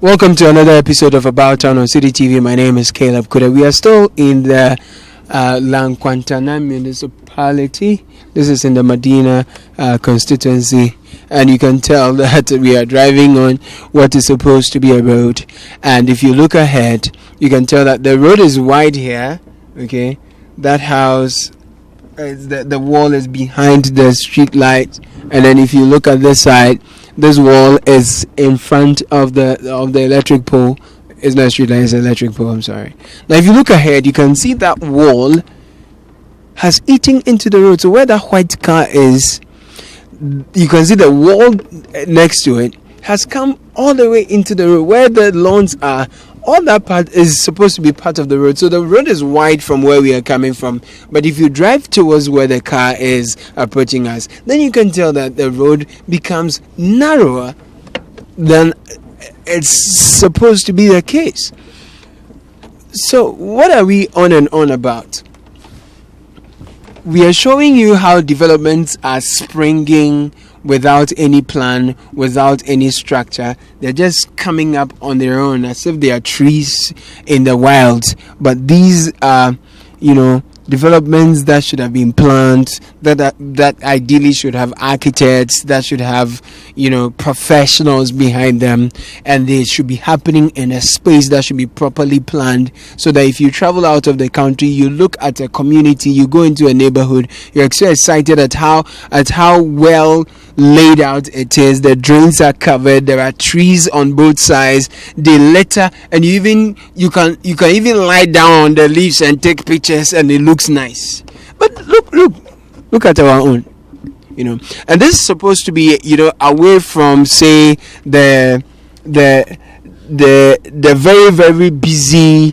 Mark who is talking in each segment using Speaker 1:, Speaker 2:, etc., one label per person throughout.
Speaker 1: Welcome to another episode of About Town on City TV. My name is Caleb Kuda. We are still in the Lanquantana municipality. This is in the Medina constituency, and you can tell that we are driving on what is supposed to be a road. And if you look ahead, you can tell that the road is wide here. Okay, that house, the wall is behind the street light, and then if you look at this side, this wall is in front of the electric pole. It's not a street light, it's an electric pole, I'm sorry. Now if you look ahead, you can see that wall has eaten into the road. So where that white car is, you can see the wall next to it has come all the way into the road. Where the lawns are, all that part is supposed to be part of the road. So the road is wide from where we are coming from. But if you drive towards where the car is approaching us, then you can tell that the road becomes narrower than it's supposed to be the case. So what are we on and on about? We are showing you how developments are springing without any plan, without any structure. They're just coming up on their own as if they are trees in the wild. But these are, developments that should have been planned, that ideally should have architects, that should have, professionals behind them, and they should be happening in a space that should be properly planned, so that if you travel out of the country, you look at a community, you go into a neighborhood, you're so excited at how well laid out it is. The drains are covered, there are trees on both sides, they litter, and you can even lie down on the leaves and take pictures, and it looks nice. But look at our own, and this is supposed to be away from, say, the very, very busy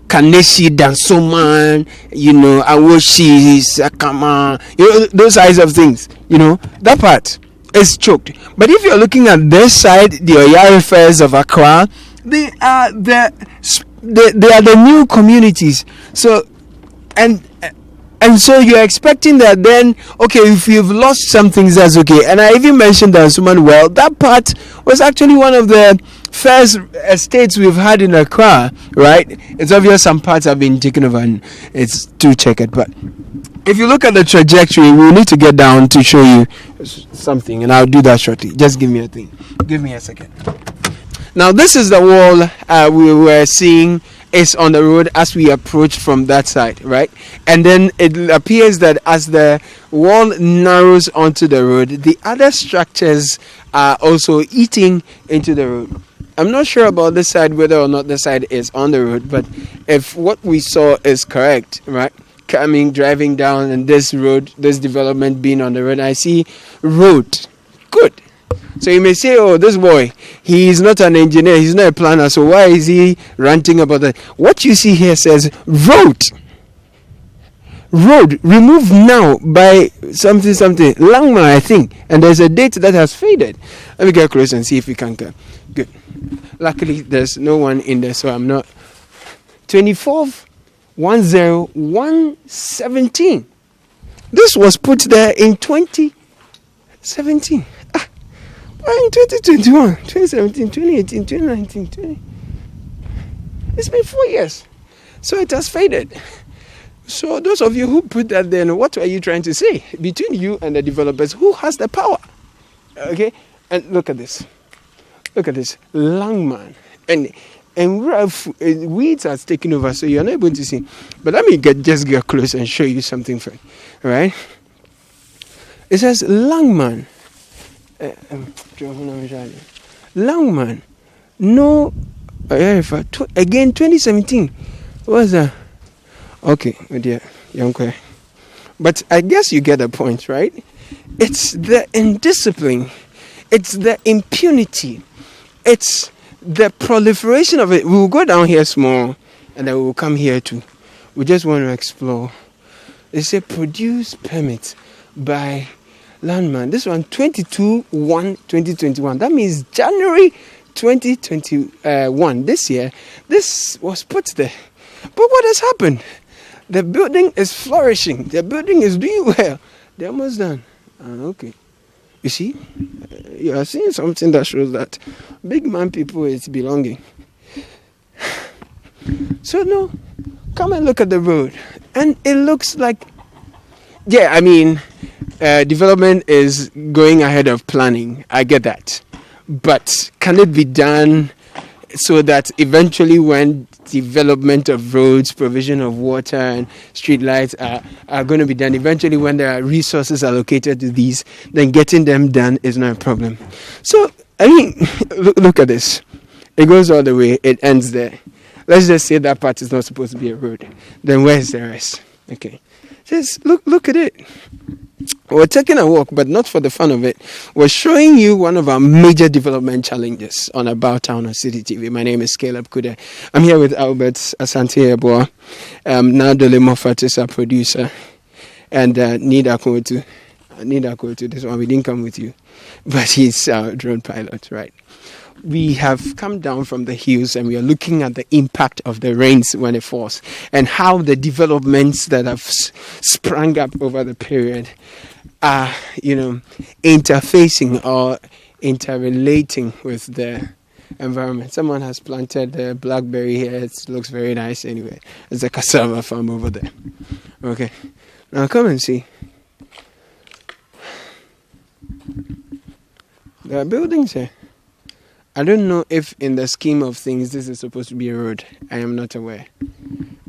Speaker 1: Kaneshi Dansoman, Awoshi, Sakama, those sides of things, that part is choked. But if you're looking at this side, the Oyarifas of Accra, they are the new communities. So, and so you're expecting that then, okay, if you've lost some things, that's okay. And I even mentioned Dansoman. Well, that part was actually one of the first estates we've had in Accra, right? It's obvious some parts have been taken over and it's too checkered. But if you look at the trajectory, we need to get down to show you something, and I'll do that shortly. Just give me a second. Now, this is the wall we were seeing is on the road as we approach from that side, right? And then it appears that as the wall narrows onto the road, the other structures are also eating into the road. I'm not sure about this side, whether or not this side is on the road, but if what we saw is correct, right? Driving down, and this road, this development being on the road, I see road. Good. So you may say, oh, this boy, he is not an engineer, he's not a planner, so why is he ranting about that? What you see here says road removed now by something Langma, I think, and there's a date that has faded. Let me get close and see if we can come. Good. Luckily there's no one in there, so I'm not. 24/10/117. This was put there in 2017. In 2021, 2017, 2018, 2019, 20. It's been 4 years. So it has faded. So those of you who put that there, what are you trying to say? Between you and the developers, who has the power? Okay? And look at this. Langman. And weeds has taken over, so you're not able to see. But let me just get close and show you something first. All right? It says Langman. Langman. No, Oyarifa. Again, 2017. What was that? Okay, oh dear, young boy. But I guess you get the point, right? It's the indiscipline. It's the impunity. It's the proliferation of it. We will go down here small, and then we will come here too. We just want to explore. They say produce permit by landman. This one, 22/1/2021. That means January 2021. This year, this was put there. But what has happened? The building is flourishing. The building is doing well. They're almost done. Okay. You see? You are seeing something that shows that big man people is belonging. So no, come and look at the road. And it looks like, yeah, I mean, development is going ahead of planning. I get that. But can it be done so that eventually when development of roads, provision of water and street lights are going to be done, eventually when there are resources allocated to these, then getting them done is not a problem. So, I mean, look at this. It goes all the way, it ends there. Let's just say that part is not supposed to be a road. Then where's the rest? Okay. Just look at it. We're taking a walk, but not for the fun of it. We're showing you one of our major development challenges on About Town on City TV. My name is Caleb Kude. I'm here with Albert Asante Eboa. Now Dole Moffat is our producer. And Nida Kotu. This one, we didn't come with you. But he's our drone pilot, right? We have come down from the hills and we are looking at the impact of the rains when it falls and how the developments that have sprung up over the period are, interfacing or interrelating with the environment. Someone has planted the blackberry here. It looks very nice anyway. There's a cassava farm over there. Okay. Now come and see. There are buildings here. I don't know if in the scheme of things this is supposed to be a road. I am not aware.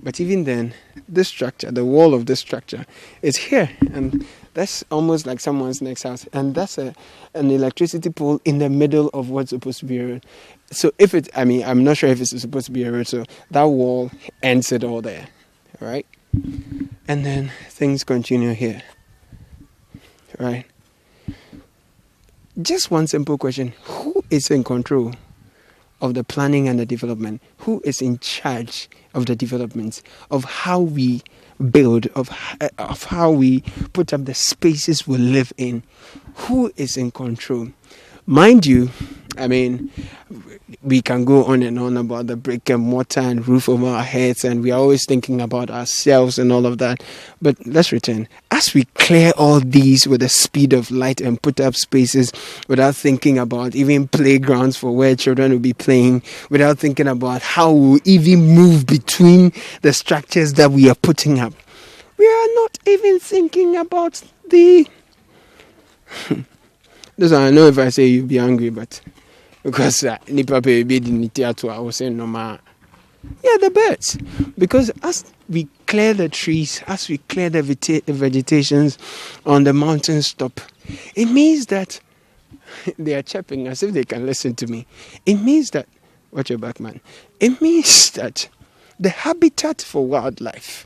Speaker 1: But even then, this structure, the wall of this structure is here. And that's almost like someone's next house. And that's an electricity pole in the middle of what's supposed to be a road. So I'm not sure if it's supposed to be a road. So that wall ends it all there. All right? And then things continue here. Right? Just one simple question. Who is in control of the planning and the development? Who is in charge of the developments, of how we build, of how we put up the spaces we live in? Who is in control? Mind you, we can go on and on about the brick and mortar and roof over our heads, and we are always thinking about ourselves and all of that. But let's return. As we clear all these with the speed of light and put up spaces without thinking about even playgrounds for where children will be playing, without thinking about how we'll even move between the structures that we are putting up, we are not even thinking about the... This one, I know if I say you'll be angry, but because nipa pe be di theater, I was saying no ma. Yeah, the birds. Because as we clear the trees, as we clear the vegetations on the mountains top, it means that they are chirping as if they can listen to me. It means that, watch your back, man. It means that the habitat for wildlife,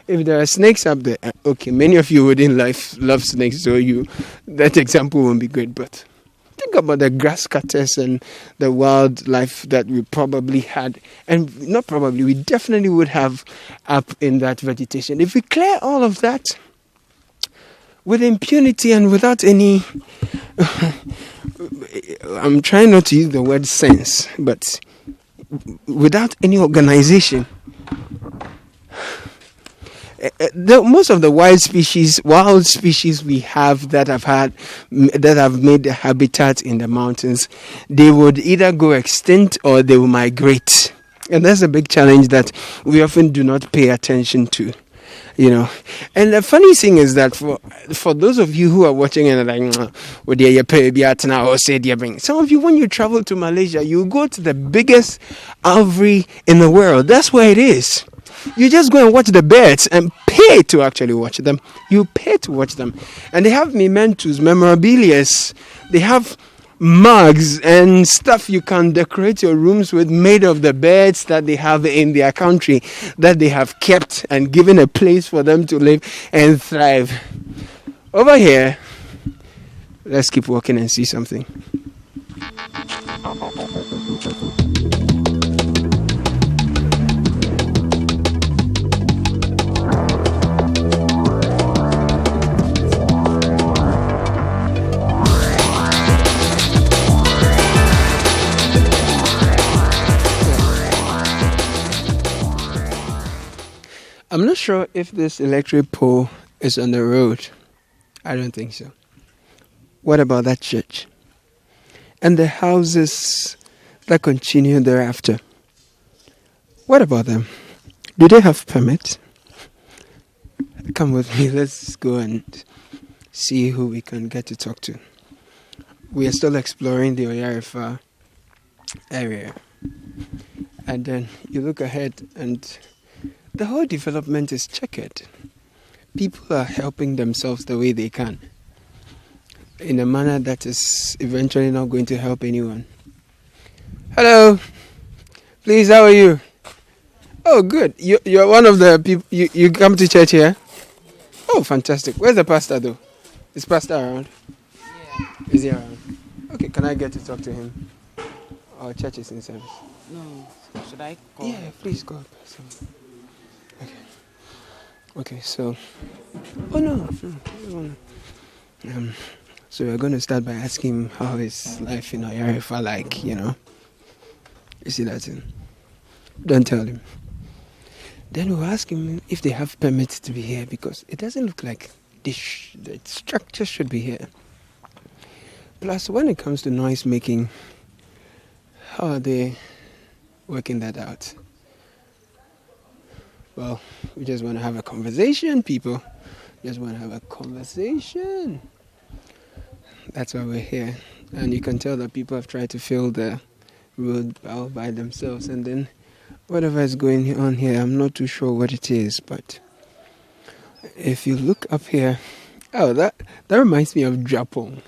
Speaker 1: if there are snakes up there, okay, many of you wouldn't love snakes, so that example won't be good, but think about the grass cutters and the wildlife that we probably had, and not probably, we definitely would have up in that vegetation. If we clear all of that with impunity and without any, I'm trying not to use the word sense, but without any organization, most of the wild species we have that have made the habitat in the mountains, they would either go extinct or they will migrate, and that's a big challenge that we often do not pay attention to. And the funny thing is that for those of you who are watching and are like, some of you, when you travel to Malaysia, you go to the biggest aviary in the world. That's where it is. You just go and watch the birds and pay to actually watch them. You pay to watch them. And they have mementos, memorabilia. They have mugs and stuff you can decorate your rooms with, made of the birds that they have in their country, that they have kept and given a place for them to live and thrive. Over here, let's keep walking and see something. I'm not sure if this electric pole is on the road. I don't think so. What about that church? And the houses that continue thereafter? What about them? Do they have permits? Come with me. Let's go and see who we can get to talk to. We are still exploring the Oyarifa area. And then you look ahead and the whole development is checkered. People are helping themselves the way they can, in a manner that is eventually not going to help anyone. Hello. Please, how are you? Oh, good. You're one of the people, you come to church here? Oh, fantastic. Where's the pastor though? Is pastor around?
Speaker 2: Yeah.
Speaker 1: Is he around? Okay, can I get to talk to him? Our church is in service.
Speaker 2: No. Should I call?
Speaker 1: Yeah, please go. Okay, so... Oh, no. So we're going to start by asking him how his life in Oyarifa like, you know. You see that thing? Don't tell him. Then we'll ask him if they have permits to be here, because it doesn't look like the structure should be here. Plus, when it comes to noise making, how are they working that out? Well, we just want to have a conversation, people. Just want to have a conversation. That's why we're here. And you can tell that people have tried to fill the road all by themselves. And then whatever is going on here, I'm not too sure what it is. But if you look up here, oh, that reminds me of Japan.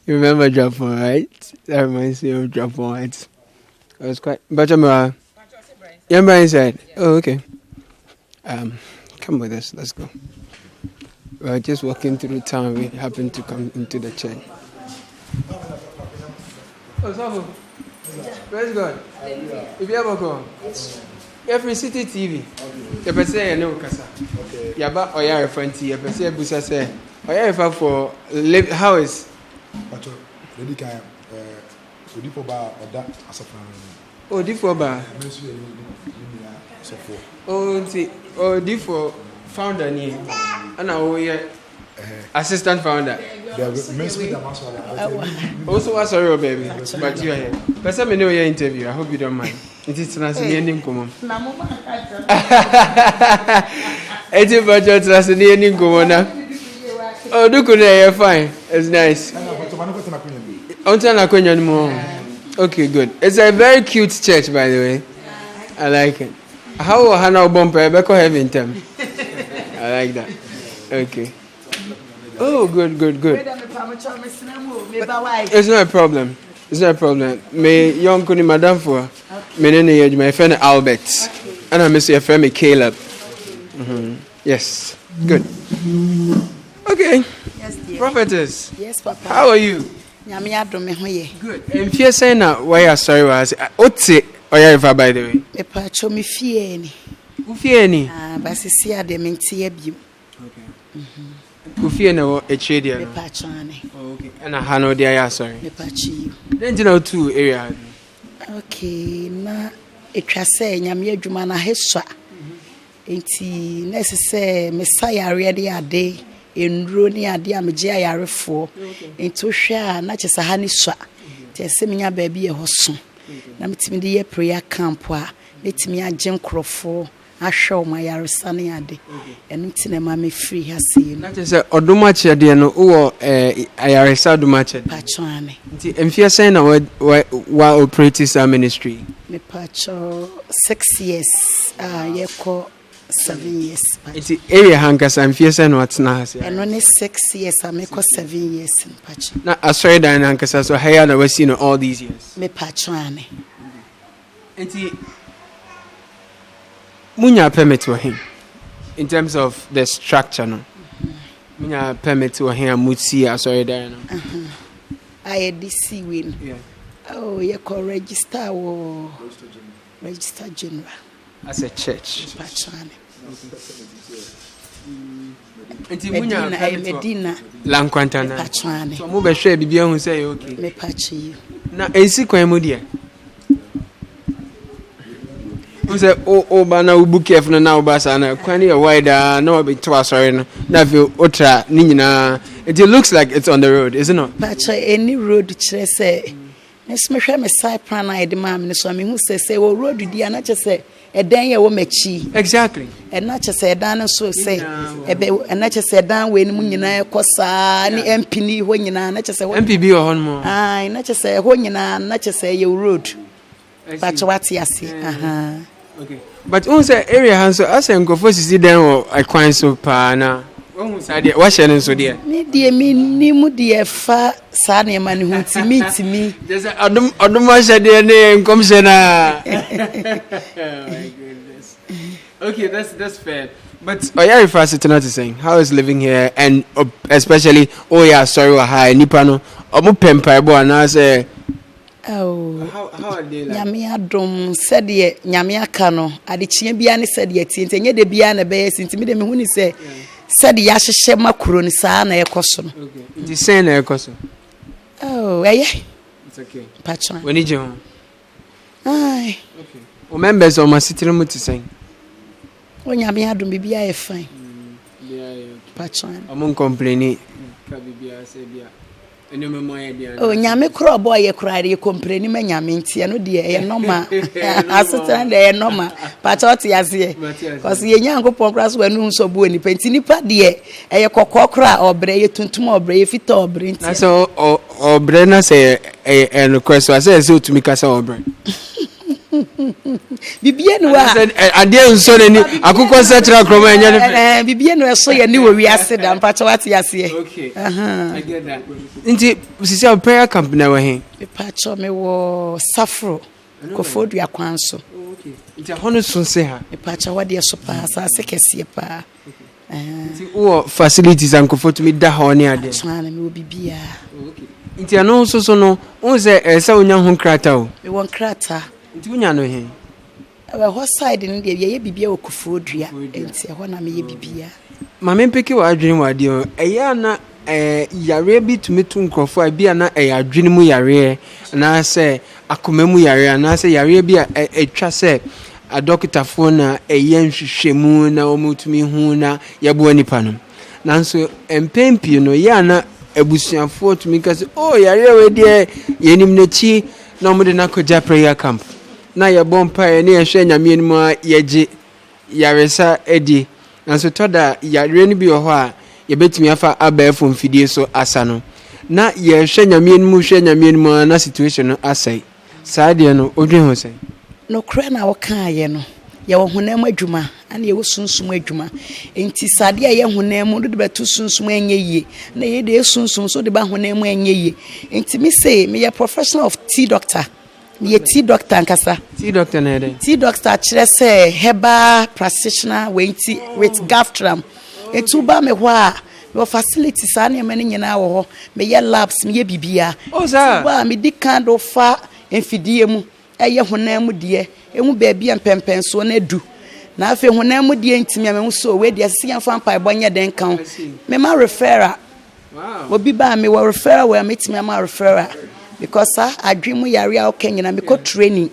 Speaker 1: You remember Japan, right? That reminds me of Japan. It was quite... But you're inside. Oh, okay. Come with us. Let's go. We're just walking through town. We happen to come into the church. Oh, Sabu. Praise God. If you ever go, every city TV. You can say no kasa. Okay. You about Oyarifa and you can say Busa say Oyarifa for live. How is?
Speaker 3: But lady can Odipo ba oda asafran.
Speaker 1: Oh, Odipo ba. Oh, see. Oh, Odipo founder ni. Ana o ye assistant founder. Also, was sorry, baby, but you are here. But me know your interview. I hope you don't mind. It is transcending common. It is but you're transcending common. Oh, do good, you're fine. It's nice. Okay, good. It's a very cute church, by the way. I like it. How Hannah Bumper, Becco having time? I like that. Okay. Oh, good. It's not a problem. Me young kuni madam for me nene my friend Albert. And I miss your friend Caleb. Yes. Good. Okay.
Speaker 4: Yes, dear.
Speaker 1: Prophetess.
Speaker 4: Yes, Papa.
Speaker 1: How are you? Good. And if you're saying that why you sorry was Oti Oyarifa, by the way.
Speaker 4: Papa cho me fieni.
Speaker 1: Ufieni.
Speaker 4: Basisi ade menti abiem.
Speaker 1: Okay. Ufieni wo echedia.
Speaker 4: Papa chane.
Speaker 1: Okay. And I hano dia ya sorry.
Speaker 4: Papa chi.
Speaker 1: Then you know two area.
Speaker 4: Okay, na etwa se nyame adwuma na heswa. Enti na se mesaya ready ade enro ni ade amje ayarefo. Enti hwe a na chesa ha ni swa. Te se menya ba bi e hoso. Na metimi de ye prayer camp a metimi agye nkrofo ahwe o mayaresa ne ade. Enu ti na ma me free ha se.
Speaker 1: Na chesa oduma chede no wo ayaresa oduma chede.
Speaker 4: Pachoane.
Speaker 1: Nti emfia sen na wa operate sa ministry.
Speaker 4: Me pacho 6 years yeko 7 years.
Speaker 1: It's area hankasa and fierce and what's now.
Speaker 4: And only 6 years, I make 7 years in patch.
Speaker 1: Now, I saw that hankasa, so I had never seen all these years.
Speaker 4: Me patchwane.
Speaker 1: And Munya permit to him in terms of the structure. No, Munya permit to him, Mutsi, I saw that.
Speaker 4: I DC win.
Speaker 1: Yeah.
Speaker 4: Oh, you call register or register general.
Speaker 1: As a church.
Speaker 4: Patchwane.
Speaker 1: Medina. Lanquantana.
Speaker 4: Patchwane.
Speaker 1: So, move a share, be who say, okay.
Speaker 4: Me patch you.
Speaker 1: Now, a sequel, dear. Who said, oh, Bana, book careful now, Bassana, quite a wider, no, be twice, sorry, Navu, Otra, Nina. It looks like it's on the road, isn't it?
Speaker 4: Patch any road, say. Miss Michelle, my side plan, I demand, so I mean, who says, say, well, road, dear, not just say, a day you will make chi.
Speaker 1: Exactly.
Speaker 4: And not just say, Dan, so say, and not just say, Dan, when Munina, Cosa, any MP, when you know, not just say,
Speaker 1: MPB or one more.
Speaker 4: I not just say, when you know, not just say, you road. But what you see,
Speaker 1: Okay. But on the area, has us and go for see them or I quite so pana. What's your name so dear?
Speaker 4: Me, dear, me, Nimu, dear, far, sunny man who to meet me.
Speaker 1: There's a Adumasha dear name, Commissioner. My goodness. Okay, that's fair. But Oyarifa is not saying how is living here and especially high Nipano or Pempa and I say.
Speaker 4: Oh,
Speaker 1: how are they like?
Speaker 4: Yamia drum said ye, Yamia cano, Adichia Biani said ye, and yet the Biana base into me when he said, said Yashema Kuronisana a custom.
Speaker 1: Okay, it is saying a custom.
Speaker 4: Oh, eh,
Speaker 1: it's okay.
Speaker 4: Patron.
Speaker 1: We need you home.
Speaker 4: Aye.
Speaker 1: Okay. Members of my city room to sing.
Speaker 4: When Yamia drum be a fine.
Speaker 1: Yeah,
Speaker 4: Patron.
Speaker 1: I'm complaining.
Speaker 4: Oh, Yami crow boy, you cried, you complaining, man, Yaminti, and no dear, no ma. I stand there, no ma. Patoti as ye. Because ye young go progress when no so buoy, painting dear, a cockra or bray, tuntum or brave it or bring.
Speaker 1: That's all, or Brenna say, and request, I say, so to me, Cassa or Brent.
Speaker 4: Bibiano,
Speaker 1: I didn't so any. I could concentrate on Cromania.
Speaker 4: Bibiano, so you knew we are said, and Patawati as ye.
Speaker 1: Okay, I get that. Indeed, this is our prayer company.
Speaker 4: The patch of me was Safro, Cofodia Quanso.
Speaker 1: Okay, it's a honest son say her.
Speaker 4: The patch of what dear surpass, I say, Cassipa.
Speaker 1: Facilities and comfort me that honey. I did.
Speaker 4: Will be beer.
Speaker 1: Okay, it's an also so no. On the so young crater.
Speaker 4: We want crater.
Speaker 1: Tunya no he.
Speaker 4: What side in the ye be a Cofodria, and say, when I may be beer.
Speaker 1: Mamma pick you a dream, my dear. A yana yare be to me to crofo, be an a dream yare, and I say, a comemu yare, and I say, yare be a chasse, a doctor phone, a yen shemuna, or mu to me huna, yabuani panum. Nanso, and pempi, no yana, a busian for to me, because, oh, yare, dear, yenim nechi, no more than a koja prayer camp. Na ya bompa ne ehwe nyame mu yeje yaresa edi nanso toda yare ne bi ho a ye betimi afa abefo mfidie so asa no na ye hwe nyame mu hwe nyame mu na situation no asai saade no odwen ho sai
Speaker 4: no kra na wo kan ye no ye wo honam adwuma ana ye wo sunsum adwuma enti saade ye honam mu do beto sunsum enye yie na ye de sunsum so de ba honam enye yie enti me say me ye professional of tea doctor. Ye tea doctor nkasa.
Speaker 1: Tea doctor na dey.
Speaker 4: Tea doctor kire say herbal practitioner with Gaftram. Etuba me ho a your facilities ana me nyina wo ho me ye labs me ye bibia.
Speaker 1: Oh sir.
Speaker 4: Ba me di kind of fa enfidie mu eye honam mu de emu ba bia mpempen so na du. Na afi honam mu de ntimi me so we de asian fa mpa ebonye den kan. Me ma referral.
Speaker 1: Wow.
Speaker 4: Obi ba me wo referral we metimi ma referral. Because I dream we are real Kenyan and because training.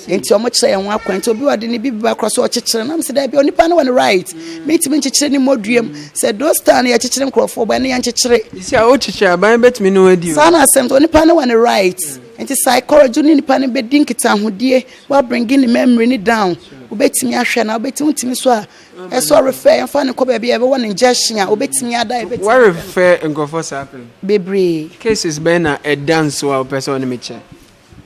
Speaker 4: Into much say and walk to be what didn't be back across our children. I'm said, I be only pan on the right. Meet me children more dream. Said, those stand here children crop for any anti tree. You see, I ought to share by bet me no idea. Sana sent only pan on the right. And the psychology in the pan bed dink it and who dear while bringing the memory down. Who bet me a share now bet me to swear. I saw refer and find a copy of everyone ingestion. Who bet me a die.
Speaker 1: Why refer and go for something?
Speaker 4: Baby.
Speaker 1: Cases Ben a dance while person in the chair.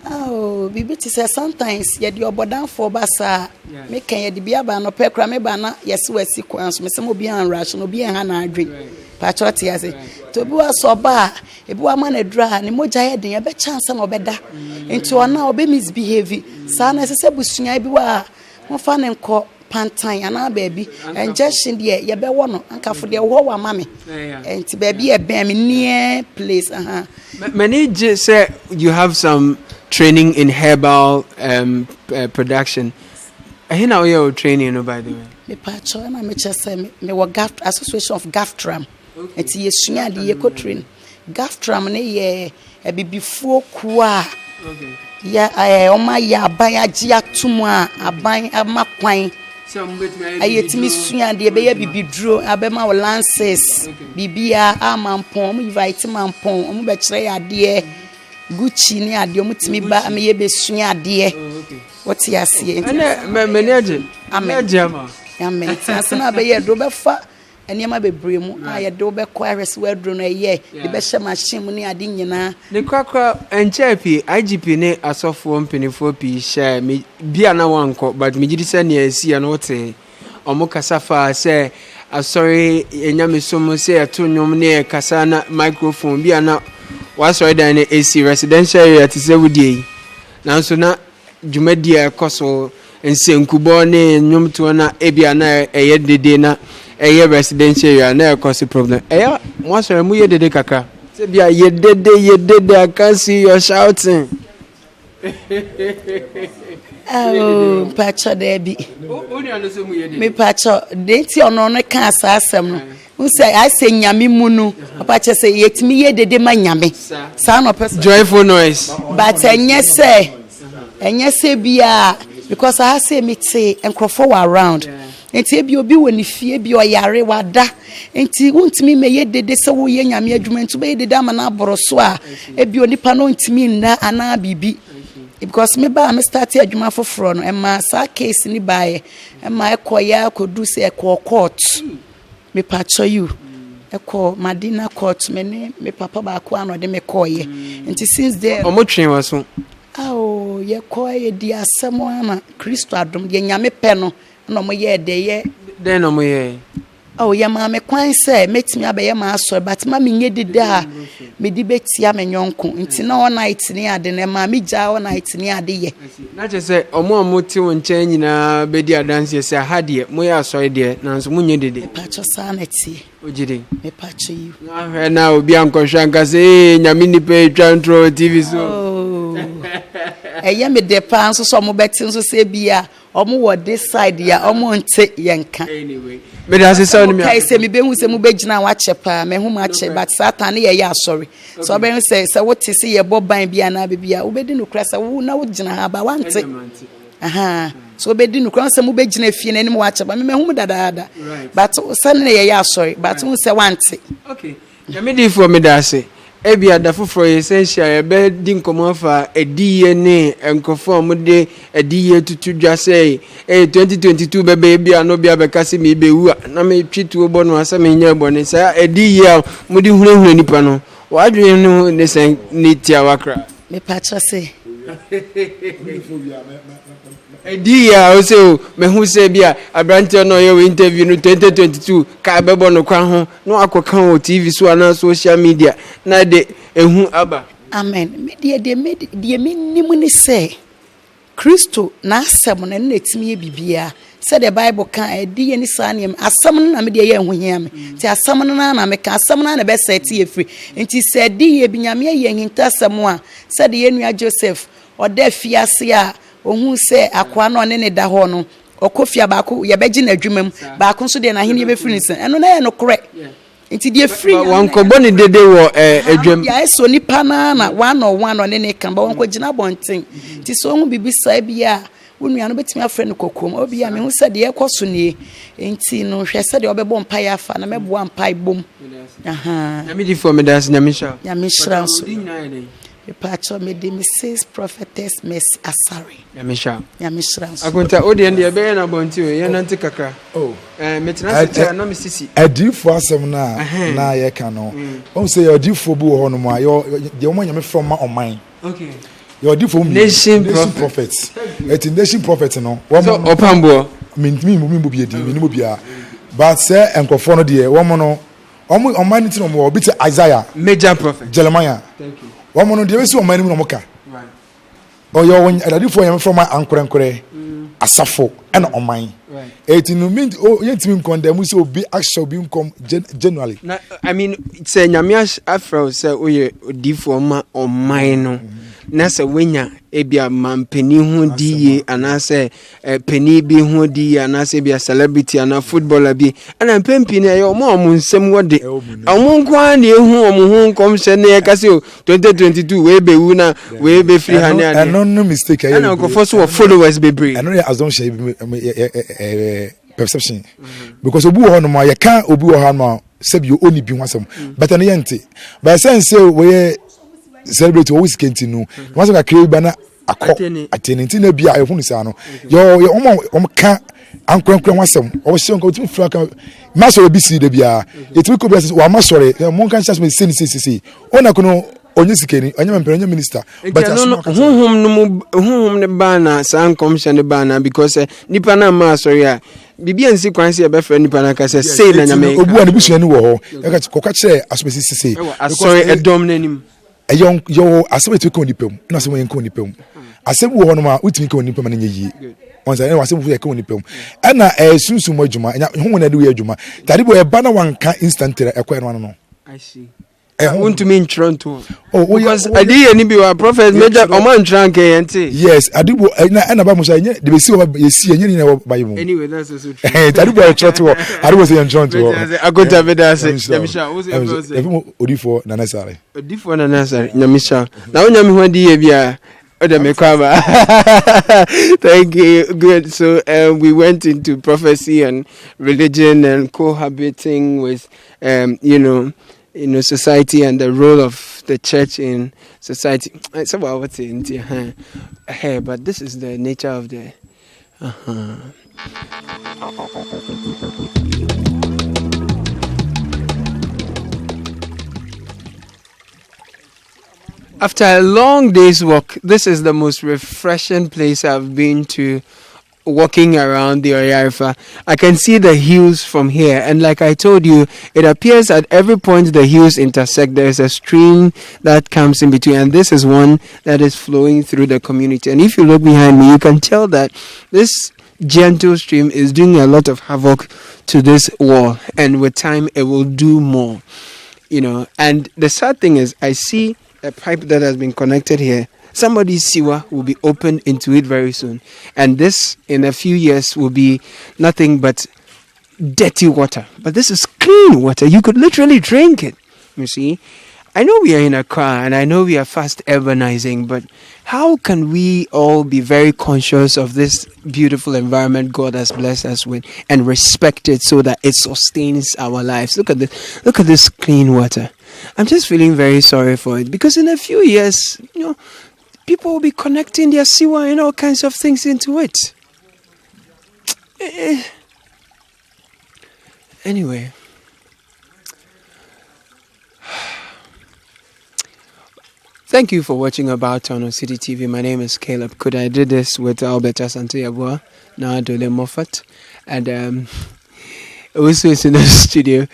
Speaker 4: Oh, Oh, bibi ti say sometimes ye di obodan for basa. Me kan ye di bia ba no pe kra me ba na yesi wasi kwan so me se mo bia anrash no bia ha na adwen. Pa choti ase. To bi wa so ba, e bi wa ma na dura ne moja ye den ye be chance na obeda. Enti ona obe misbehave. Sa na se busua bi wa mo fa ne nko pantan ana baby injection de ye be wo no ankafo de wo wa mame enti baby e ben me near place
Speaker 1: many just say you have some training in herbal production. I know you training, no, by the way.
Speaker 4: Me pacho na me chese me wo gaft association of gaftram enti ye sua de ye ko train gaftram ne ye e bibifuo ku a okay ya oma ya aban agi atumu a aban amakwan ayetimi sua de be ya bibiduro abema lances bibia amampon mu invite mampon mu be kire ya de Gucci ni ade mu timi ba me ye be sua ade what ya see
Speaker 1: ana manager ama
Speaker 4: amen asana be ye do be fa enema bebre mu aye do be ko arese wadro na ye de be hye machine mu ni ade nyina
Speaker 1: ne kwakwa enchepi IGP ne asofo mpenifo pi hye me bia na wanko but me gidi se ne asi na wote omo kasafa se asori enyame somo se atonwom ne kasa na microphone bia na wasori dan ne AC residential area ti se wudie na so na dwumadi ekoso ensenkubo ne nwomto na ebia na eye dede na eye residential area na cause problem eye mo so mu ye dede kaka say bia ye dede I can see you shouting.
Speaker 4: Oh pacho debi
Speaker 1: Oni ano so mu ye dede
Speaker 4: me pacho denti ono no ka asasem no who say I say nyame mu no papa che say yetimi ye dede ma nyame sa no person
Speaker 1: joyful noise
Speaker 4: but enye say bia because I say me say enkrofo around enti ebi obi woni fie bi oyare wada enti wontimi me ye dede se wo ye nyame adwuma ntu be ye dede ama na aboroso a ebi onipa no ntimi nna ana bibi because me ba me start adwuma foforo no ema sa case ni bae ema ekoya kodu se ekọ court me pacho you ekọ Madina court me papa ba ko ano de me koye enti since there
Speaker 1: omotwen waso
Speaker 4: oh ye koye di asemo ana Kristo adom ye nyame pe no no mo ye de ye
Speaker 1: den no mo ye
Speaker 4: oh ye ma me kwan se metimi abaye ma aso but ma me nye dede a me di betia me nyonko nti na all night ni ade na ma me ja all night ni ade ye
Speaker 1: na che se omo ti won chen nyina be di adanse se ahade mo ya aso de na nso mo nye dede
Speaker 4: pacho sanity
Speaker 1: ojide
Speaker 4: me pacho you
Speaker 1: na obi ankohwa nka se nyame ni pe twantro TV so
Speaker 4: oh eye me de pa nso so mo beti nso se bia omo wo this side ya omo nte yenka
Speaker 1: anyway me da se so ni me
Speaker 4: kai se me be hu se mo be gina wa chepa me hu ma che but satan ye ya sorry so be hu se what se ye boban bia na bia wo be di no kra se wo na wo gina ha ba wante aha so be di no kra se mo be gina fie na ni mo wa chepa me hu dadaada but san na ye ya sorry but hu se wante
Speaker 1: okay ya me di for me da se ebi adafoforo essential e be di nkomo fa ediye ne enkofo mo de ediye tutudwa sei 2022 bebe bia no bia be kase me be wu na me twitu obo no asa me nya bone sa ediye mo di hunahuna nipa no wadwen no ne sen ni tia wakra
Speaker 4: me pacha se
Speaker 1: ediya o se me hu se bia abrante no ye interview no 2022 ka bebo no kwa ho no akoka o TV so na social media na de ehu aba
Speaker 4: amen me de minnimu ni se Kristo na asem na netimi ye bibia said the Bible can ediye ni sanem asem na me de ye ehuhia me ti asem na me ka asem na be set ye free nti said ye binyame ye hinta asem a said ye nua Joseph oda fiase a ohun se akwa no ne da ho no okofia ba ko ye beji na adwumam ba ko so de na hene ye be free nsen eno na ye no kore nti de free
Speaker 1: wan ko boni dede wo adwam
Speaker 4: ya eso ni pana na one ne kan ba won ko gina bonten nti so ohun bibisa bia wonua no betimi afre no kokom obi ya me hu se de ekoso nie nti no hwe se de obebo mpa ya fa na mebo mpa bom aha
Speaker 1: na me di for me das nyamisha
Speaker 4: nyamishranso Pacho me de Mrs. Prophetess Miss Asari. Nyamishranso.
Speaker 1: Akunta odi ende be na bonti o ye nanti kakra. Oh. Metina se na me sisi.
Speaker 3: Adifo asem na ye ka no. Won say adifo bu ho no ma ye mo nyame from ma oman.
Speaker 1: Okay.
Speaker 3: Your different
Speaker 1: Nation
Speaker 3: prophets. It's nation prophets, no.
Speaker 1: So Opambo.
Speaker 3: Me, but say encrophone dear, woman, on my no more, bit Isaiah,
Speaker 1: Major prophet.
Speaker 3: Jeremiah.
Speaker 1: Thank you.
Speaker 3: Woman, on the rest of my name, Moka.
Speaker 1: Right.
Speaker 3: Or your one, I do for him from my uncle and Kore, a Safo, and on mine.
Speaker 1: Right.
Speaker 3: 18 no mean, oh, yet me condemn, we so be actual being come generally.
Speaker 1: Now, I mean, say Nyamiash Afro say oye different on mine. Nasa wenya ebia mampeni ho die anase peni bi ho die anase bia celebrity ana footballer bi ana pempi na ye omo nsem wode omo nkwa na ehu omo ho nkom hye na ye kase 2022 we be wu na we be free hane ade
Speaker 3: no mistake
Speaker 1: ana ko for so followers be brave
Speaker 3: I know assumption perception because obu ho no ma ye kan obu ho no said you only be one some but an yente by sense say we celebrate always can't know once I create banner attending na bia ehunu sa no yo can ankwankwan wasem o se nko timi fraka maso bi si de bia etimi ko bia wa masore mo kan chance me say ona kono onye sikeni onye mpere minister but
Speaker 1: no honhom ne bana san commission ne bana because nipa na ma sorry a bibia nsi kwanse e be fra nipa na ka say na nyame
Speaker 3: obu an busu ani wo ho e ka koka kire asomesi say
Speaker 1: sorry edom nanim
Speaker 3: yo asem to ko nipam na asem yen ko nipam asem wo ho no ma utimi ko nipam na nyeyi once I was saying ko nipam na sunsun mo adwuma ho na de we adwuma tade bo e ba na wanka instant e ko no
Speaker 1: I see I want to mean Toronto.
Speaker 3: Oh,
Speaker 1: because I did any be a prophet major Oman Tranke ente.
Speaker 3: Yes, I do na ba mo say the be see any na ba you.
Speaker 1: Anyway, that's also true.
Speaker 3: Tade bo Toronto. I do say Toronto.
Speaker 1: I go to be there say Nyamisha, what's say?
Speaker 3: Odifo Nanasare.
Speaker 1: Odifo Nanasare, Nyamisha. Now nyami ho di e bia Thank you. Good. So we went into prophecy and religion and cohabiting with society and the role of the church in society. It's about what's in here, but this is the nature of the. After a long day's walk, this is the most refreshing place I've been to. Walking around the Oyarifa, I can see the hills from here, and like I told you, it appears at every point the hills intersect, there is a stream that comes in between, and this is one that is flowing through the community. And if you look behind me, you can tell that this gentle stream is doing a lot of havoc to this wall, and with time it will do more, and the sad thing is I see a pipe that has been connected here. Somebody's sewer will be opened into it very soon. And this, in a few years, will be nothing but dirty water. But this is clean water. You could literally drink it. You see? I know we are in a car and I know we are fast urbanizing, but how can we all be very conscious of this beautiful environment God has blessed us with and respect it so that it sustains our lives? Look at this clean water. I'm just feeling very sorry for it because in a few years, people will be connecting their sewer and all kinds of things into it. Anyway. Thank you for watching About Town on City TV. My name is Caleb. I did this with Albert Asante-Yabua, now Dole Moffat. And also is in the studio.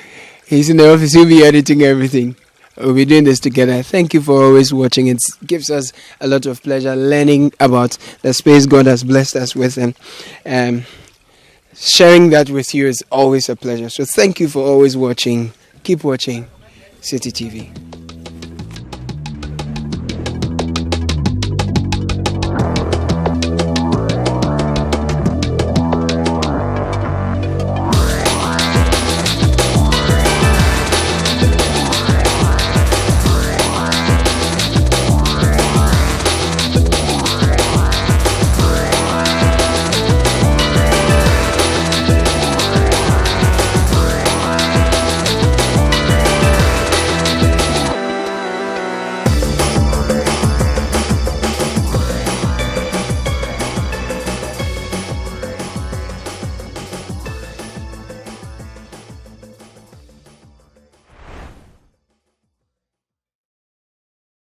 Speaker 1: He's in the office. He'll be editing everything. We'll be doing this together. Thank you for always watching. It gives us a lot of pleasure learning about the space God has blessed us with, and sharing that with you is always a pleasure. So thank you for always watching. Keep watching City TV.